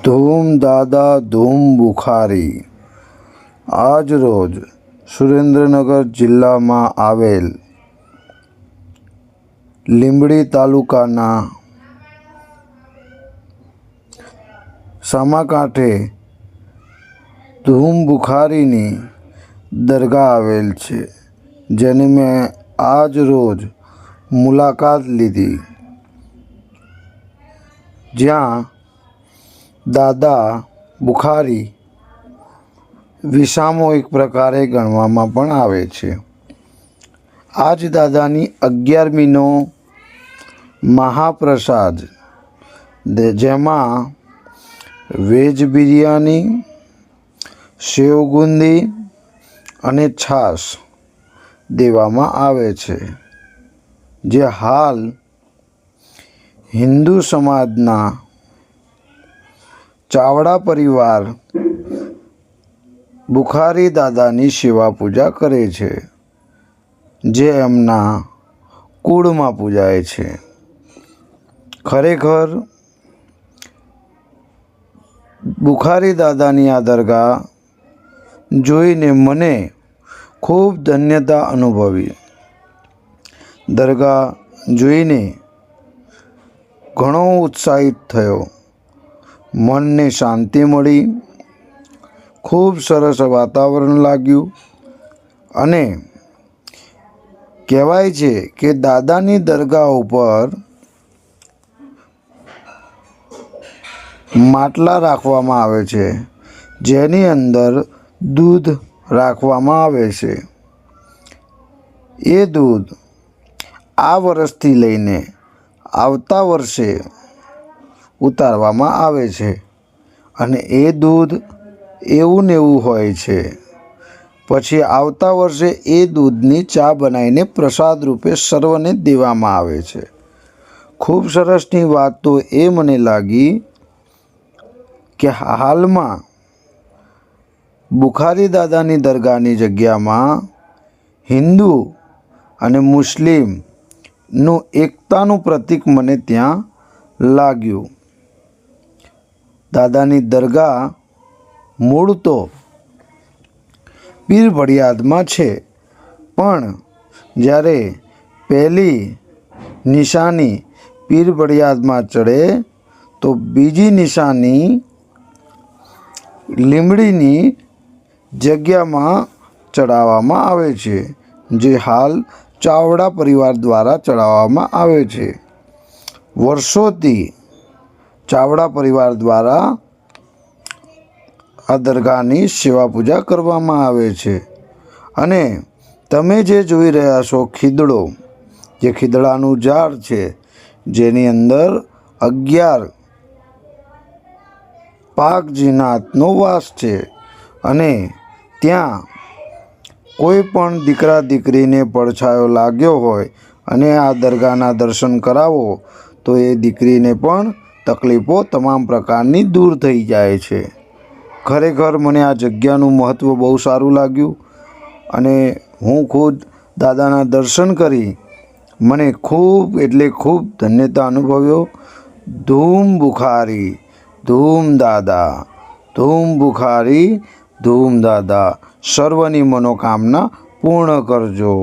ધૂમ દાદા ધૂમ બુખારી આજ રોજ સુરેન્દ્રનગર જિલ્લામાં આવેલ લીંબડી તાલુકાના સામાકાંઠે ધૂમ બુખારીની દરગાહ આવેલ છે, જેની મેં આજ રોજ મુલાકાત લીધી, જ્યાં દાદા બુખારી વિસામોયિક પ્રકારે ગણવામાં પણ આવે છે. આજ દાદાની 11મીનો મહાપ્રસાદ, જેમાં વેજ બિરયાની, સેવગુંદી અને છાશ દેવામાં આવે છે, જે હાલ હિન્દુ સમાજના ચાવડા પરિવાર બુખારી દાદાની સેવા પૂજા કરે છે, જે એમના કુળમાં પૂજાય છે. ખરેખર બુખારી દાદાની આ દરગાહ જોઈને મને ખૂબ ધન્યતા અનુભવી. દરગાહ જોઈને ઘણો ઉત્સાહિત થયો, મનને શાંતિ મળી, ખૂબ સરસ વાતાવરણ લાગ્યું. અને કહેવાય છે કે દાદાની દરગાહ ઉપર માટલા રાખવામાં આવે છે, જેની અંદર દૂધ રાખવામાં આવે છે. એ દૂધ આ વર્ષથી લઈને આવતા વર્ષે ઉતારવામાં આવે છે, અને એ દૂધ એવું ને એવું હોય છે. પછી આવતા વર્ષે એ દૂધની ચા બનાવીને પ્રસાદ રૂપે સર્વને દેવામાં આવે છે. ખૂબ સરસની વાત તો એ મને લાગી કે હાલમાં બુખારી દાદાની દરગાહની જગ્યામાં હિન્દુ અને મુસ્લિમનું એકતાનું પ્રતીક મને ત્યાં લાગ્યું. દાદાની દરગાહ મૂળ તો પીર ભળિયાદમાં છે, પણ જ્યારે પહેલી નિશાની પીર ભળિયાદમાં ચડે તો બીજી નિશાની લીંબડીની જગ્યામાં ચડાવવામાં આવે છે, જે હાલ ચાવડા પરિવાર દ્વારા ચડાવવામાં આવે છે. વર્ષોથી ચાવડા પરિવાર દ્વારા આ દરગાહની સેવા પૂજા કરવામાં આવે છે. અને તમે જે જોઈ રહ્યા છો ખીદડો, જે ખીદડાનું ઝાડ છે, જેની અંદર 11 પાક જીનાતનો વાસ છે, અને ત્યાં કોઈ પણ દીકરા દીકરીને પડછાયો લાગ્યો હોય અને આ દરગાહના દર્શન કરાવો તો એ દીકરીને પણ તકલીફો તમામ પ્રકારની દૂર થઈ જાય છે. ખરેખર મને આ જગ્યાનું મહત્ત્વ બહુ સારું લાગ્યું, અને હું ખુદ દાદાના દર્શન કરી મને ખૂબ એટલે ખૂબ ધન્યતા અનુભવ્યો. ધૂમ બુખારી ધૂમ દાદા, ધૂમ બુખારી ધૂમ દાદા, સર્વની મનોકામના પૂર્ણ કરજો.